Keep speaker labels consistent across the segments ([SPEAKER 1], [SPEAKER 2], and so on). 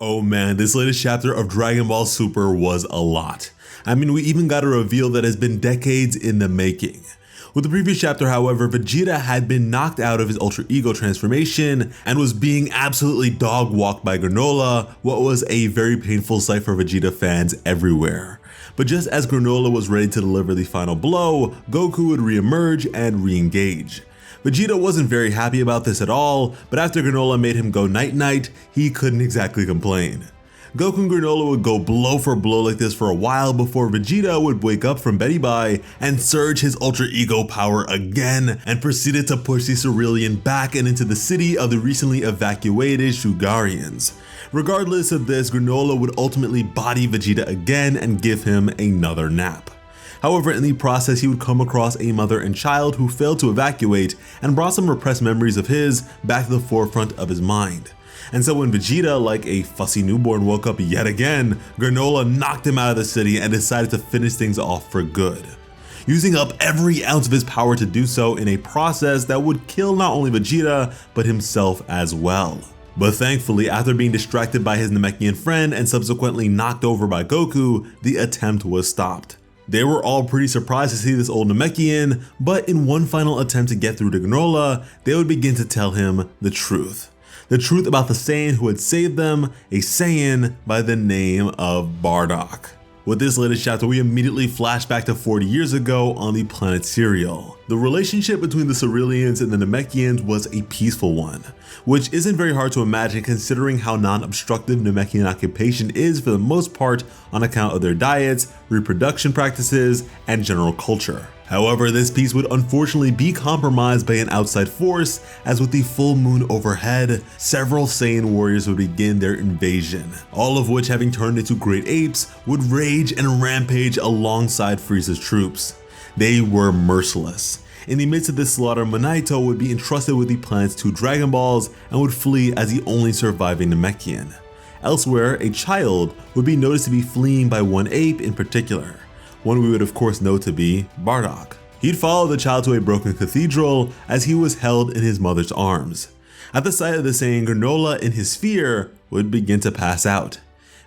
[SPEAKER 1] Oh man, this latest chapter of Dragon Ball Super was a lot. I mean, we even got a reveal that has been decades in the making. With the previous chapter, however, Vegeta had been knocked out of his Ultra Ego transformation and was being absolutely dog-walked by Granolah, what was a very painful sight for Vegeta fans everywhere. But just as Granolah was ready to deliver the final blow, Goku would re-emerge and re-engage. Vegeta wasn't very happy about this at all, but after Granolah made him go night-night, he couldn't exactly complain. Goku and Granolah would go blow for blow like this for a while before Vegeta would wake up from Betty Bye and surge his Ultra Ego power again and proceeded to push the Cerulean back and into the city of the recently evacuated Shugarians. Regardless of this, Granolah would ultimately body Vegeta again and give him another nap. However, in the process, he would come across a mother and child who failed to evacuate and brought some repressed memories of his back to the forefront of his mind. And so when Vegeta, like a fussy newborn, woke up yet again, Granolah knocked him out of the city and decided to finish things off for good, using up every ounce of his power to do so in a process that would kill not only Vegeta, but himself as well. But thankfully, after being distracted by his Namekian friend and subsequently knocked over by Goku, the attempt was stopped. They were all pretty surprised to see this old Namekian, but in one final attempt to get through to Granolah, they would begin to tell him the truth. The truth about the Saiyan who had saved them, a Saiyan by the name of Bardock. With this latest chapter, we immediately flash back to 40 years ago on the planet Cereal. The relationship between the Ceruleans and the Namekians was a peaceful one, which isn't very hard to imagine considering how non-obstructive Namekian occupation is for the most part on account of their diets, reproduction practices, and general culture. However, this peace would unfortunately be compromised by an outside force, as with the full moon overhead, several Saiyan warriors would begin their invasion, all of which, having turned into great apes, would rage and rampage alongside Frieza's troops. They were merciless. In the midst of this slaughter, Minato would be entrusted with the planet's 2 Dragon Balls and would flee as the only surviving Namekian. Elsewhere, a child would be noticed to be fleeing by one ape in particular, one we would of course know to be Bardock. He'd follow the child to a broken cathedral as he was held in his mother's arms. At the sight of the Saiyan, Granolah in his fear would begin to pass out.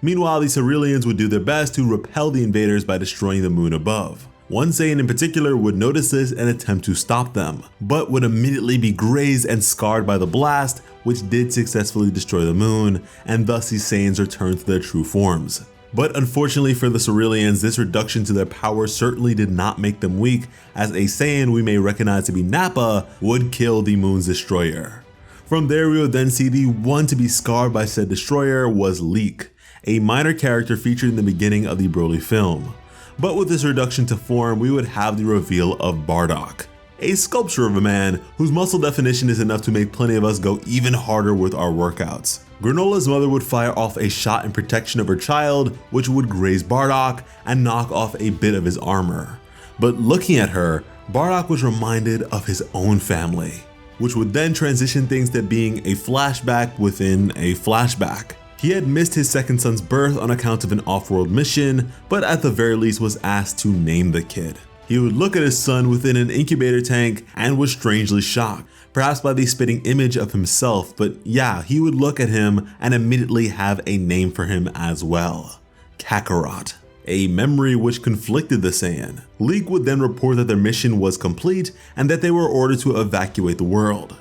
[SPEAKER 1] Meanwhile, the Ceruleans would do their best to repel the invaders by destroying the moon above. One Saiyan in particular would notice this and attempt to stop them, but would immediately be grazed and scarred by the blast, which did successfully destroy the moon, and thus these Saiyans returned to their true forms. But unfortunately for the Ceruleans, this reduction to their power certainly did not make them weak, as a Saiyan we may recognize to be Nappa would kill the moon's destroyer. From there, we would then see the one to be scarred by said destroyer was Leek, a minor character featured in the beginning of the Broly film. But with this reduction to form, we would have the reveal of Bardock, a sculpture of a man whose muscle definition is enough to make plenty of us go even harder with our workouts. Granolah's mother would fire off a shot in protection of her child, which would graze Bardock and knock off a bit of his armor. But looking at her, Bardock was reminded of his own family, which would then transition things to being a flashback within a flashback. He had missed his second son's birth on account of an off-world mission, but at the very least was asked to name the kid. He would look at his son within an incubator tank and was strangely shocked, perhaps by the spitting image of himself, but yeah, he would look at him and immediately have a name for him as well: Kakarot, a memory which conflicted the Saiyan. Leek would then report that their mission was complete and that they were ordered to evacuate the world.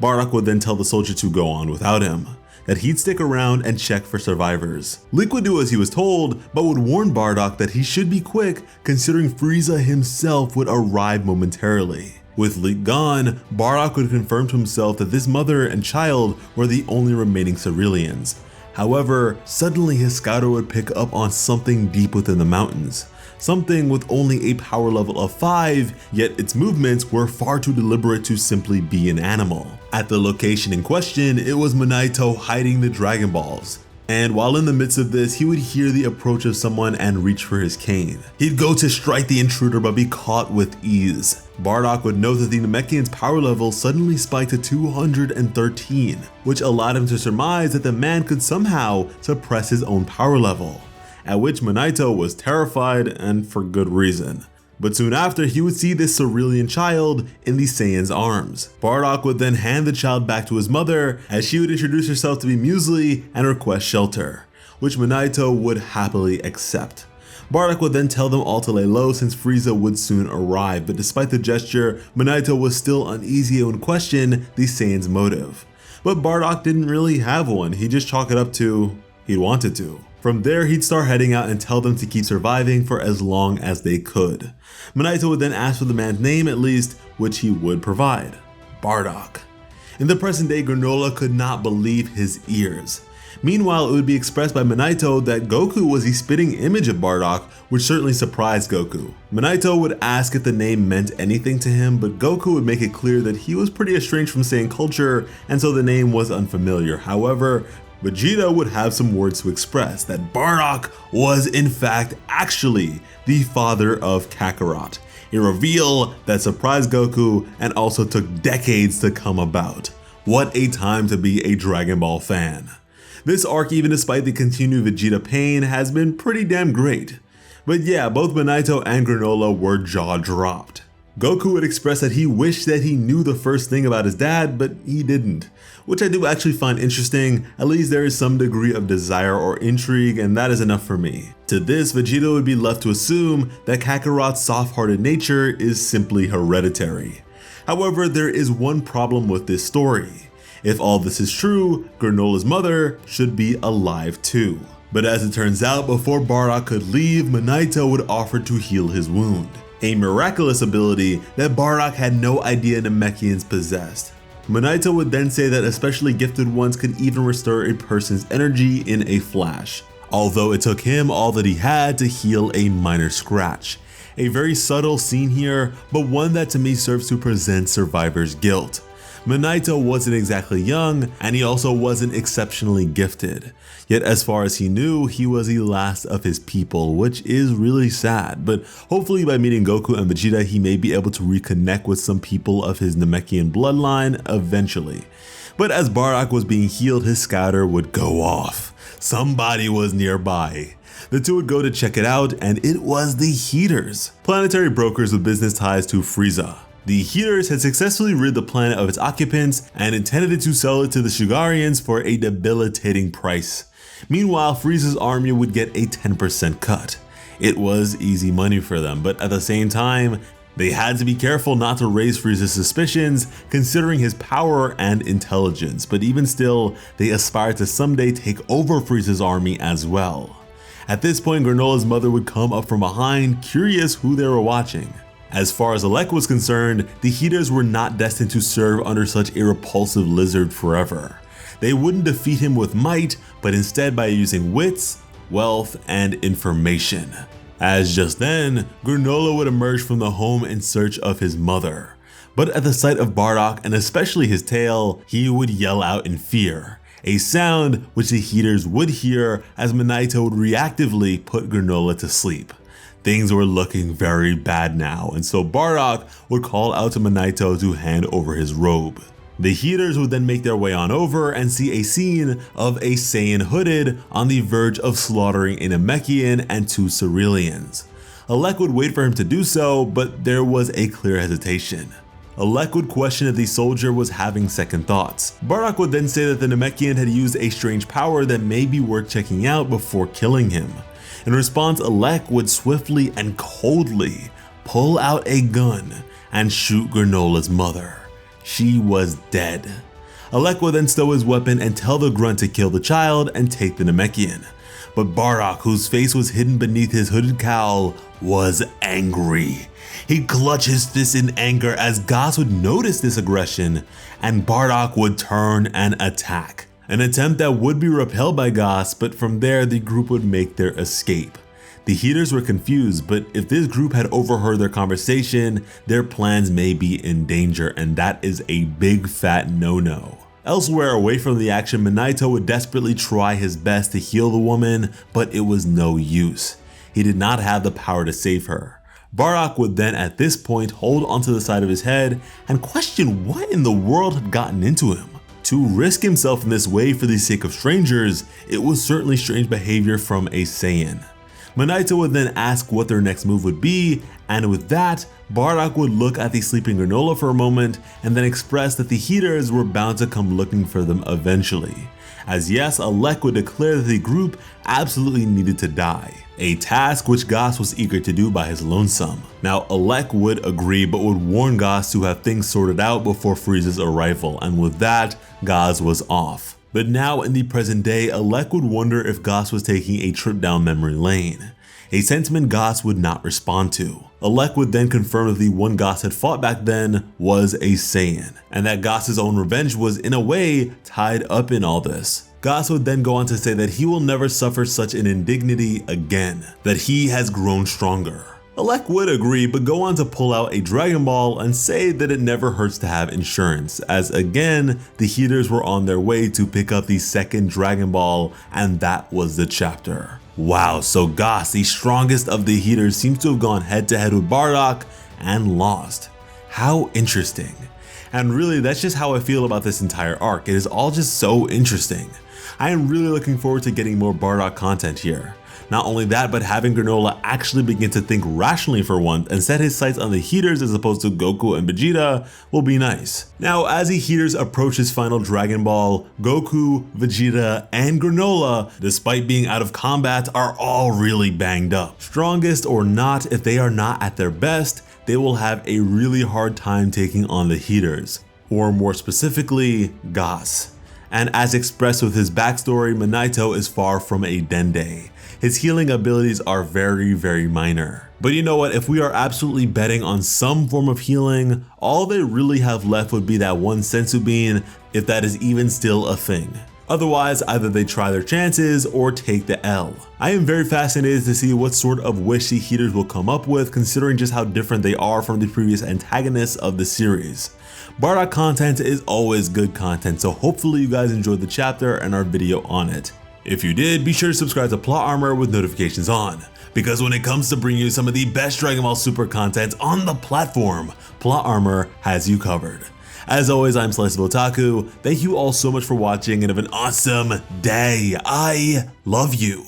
[SPEAKER 1] Bardock would then tell the soldier to go on without him, that he'd stick around and check for survivors. Leek would do as he was told, but would warn Bardock that he should be quick considering Frieza himself would arrive momentarily. With Leek gone, Bardock would confirm to himself that this mother and child were the only remaining Ceruleans. However, suddenly his scouter would pick up on something deep within the mountains. Something with only a power level of 5, yet its movements were far too deliberate to simply be an animal. At the location in question, it was Minato hiding the Dragon Balls. And while in the midst of this, he would hear the approach of someone and reach for his cane. He'd go to strike the intruder but be caught with ease. Bardock would note that the Namekian's power level suddenly spiked to 213, which allowed him to surmise that the man could somehow suppress his own power level. At which Minato was terrified, and for good reason. But soon after, he would see this Cerulean child in the Saiyan's arms. Bardock would then hand the child back to his mother, as she would introduce herself to be Muesli and request shelter, which Minato would happily accept. Bardock would then tell them all to lay low since Frieza would soon arrive, but despite the gesture, Minato was still uneasy and would question the Saiyan's motive. But Bardock didn't really have one, he just chalked it up to he wanted to. From there, he'd start heading out and tell them to keep surviving for as long as they could. Minato would then ask for the man's name at least, which he would provide. Bardock. In the present day, Granolah could not believe his ears. Meanwhile, it would be expressed by Minato that Goku was the spitting image of Bardock, which certainly surprised Goku. Minato would ask if the name meant anything to him, but Goku would make it clear that he was pretty estranged from Saiyan culture, and so the name was unfamiliar. However, Vegeta would have some words to express that Bardock was in fact actually the father of Kakarot, a reveal that surprised Goku and also took decades to come about. What a time to be a Dragon Ball fan. This arc, even despite the continued Vegeta pain, has been pretty damn great. But yeah, both Minato and Granolah were jaw-dropped. Goku would express that he wished that he knew the first thing about his dad, but he didn't, which I do actually find interesting. At least there is some degree of desire or intrigue, and that is enough for me. To this, Vegeta would be left to assume that Kakarot's soft-hearted nature is simply hereditary. However, there is one problem with this story. If all this is true, Granolah's mother should be alive too. But as it turns out, before Bardock could leave, Minato would offer to heal his wound, a miraculous ability that Bardock had no idea Namekians possessed. Minato would then say that especially gifted ones could even restore a person's energy in a flash, although it took him all that he had to heal a minor scratch. A very subtle scene here, but one that to me serves to present survivor's guilt. Minato wasn't exactly young, and he also wasn't exceptionally gifted. Yet as far as he knew, he was the last of his people, which is really sad, but hopefully by meeting Goku and Vegeta, he may be able to reconnect with some people of his Namekian bloodline eventually. But as Bardock was being healed, his scouter would go off. Somebody was nearby. The two would go to check it out, and it was the Heeters, planetary brokers with business ties to Frieza. The Heeters had successfully rid the planet of its occupants and intended to sell it to the Shugarians for a debilitating price. Meanwhile, Frieza's army would get a 10% cut. It was easy money for them, but at the same time, they had to be careful not to raise Frieza's suspicions considering his power and intelligence, but even still, they aspired to someday take over Frieza's army as well. At this point, Granolah's mother would come up from behind, curious who they were watching. As far as Alec was concerned, the Heeters were not destined to serve under such a repulsive lizard forever. They wouldn't defeat him with might, but instead by using wits, wealth, and information. As just then, Granolah would emerge from the home in search of his mother. But at the sight of Bardock, and especially his tail, he would yell out in fear, a sound which the Heeters would hear as Minato would reactively put Granolah to sleep. Things were looking very bad now, and so Bardock would call out to Minato to hand over his robe. The Heeters would then make their way on over and see a scene of a Saiyan hooded on the verge of slaughtering a Namekian and two Ceruleans. Alec would wait for him to do so, but there was a clear hesitation. Alec would question if the soldier was having second thoughts. Bardock would then say that the Namekian had used a strange power that may be worth checking out before killing him. In response, Alec would swiftly and coldly pull out a gun and shoot Granolah's mother. She was dead. Alec would then stow his weapon and tell the grunt to kill the child and take the Namekian. But Bardock, whose face was hidden beneath his hooded cowl, was angry. He'd clutch his fist in anger as Goss would notice this aggression, and Bardock would turn and attack. An attempt that would be repelled by Goss, but from there the group would make their escape. The Heeters were confused, but if this group had overheard their conversation, their plans may be in danger, and that is a big fat no-no. Elsewhere, away from the action, Minato would desperately try his best to heal the woman, but it was no use. He did not have the power to save her. Bardock would then at this point hold onto the side of his head and question what in the world had gotten into him. To risk himself in this way for the sake of strangers, it was certainly strange behavior from a Saiyan. Minato would then ask what their next move would be, and with that, Bardock would look at the sleeping Granolah for a moment and then express that the Heeters were bound to come looking for them eventually. As yes, Alec would declare that the group absolutely needed to die, a task which Goss was eager to do by his lonesome. Now Alec would agree but would warn Goss to have things sorted out before Frieza's arrival, and with that, Goss was off. But now in the present day, Alec would wonder if Goss was taking a trip down memory lane, a sentiment Goss would not respond to. Alec would then confirm that the one Goss had fought back then was a Saiyan, and that Goss's own revenge was in a way tied up in all this. Goss would then go on to say that he will never suffer such an indignity again, that he has grown stronger. Alec would agree but go on to pull out a Dragon Ball and say that it never hurts to have insurance, as again, the Heeters were on their way to pick up the second Dragon Ball, and that was the chapter. Wow, so Goss, the strongest of the Heeters, seems to have gone head to head with Bardock and lost. How interesting. And really, that's just how I feel about this entire arc. It is all just so interesting. I am really looking forward to getting more Bardock content here. Not only that, but having Granolah actually begin to think rationally for once and set his sights on the Heeters as opposed to Goku and Vegeta will be nice. Now, as the Heeters approach his final Dragon Ball, Goku, Vegeta, and Granolah, despite being out of combat, are all really banged up. Strongest or not, if they are not at their best, they will have a really hard time taking on the Heeters, or more specifically, Goss. And as expressed with his backstory, Minato is far from a Dende. His healing abilities are very minor. But you know what, if we are absolutely betting on some form of healing, all they really have left would be that one Senzu Bean, if that is even still a thing. Otherwise, either they try their chances or take the L. I am very fascinated to see what sort of wish the Heeters will come up with, considering just how different they are from the previous antagonists of the series. Bardock content is always good content, so hopefully you guys enjoyed the chapter and our video on it. If you did, be sure to subscribe to Plot Armor with notifications on, because when it comes to bringing you some of the best Dragon Ball Super content on the platform, Plot Armor has you covered. As always, I'm Sliceable Otaku. Thank you all so much for watching and have an awesome day. I love you.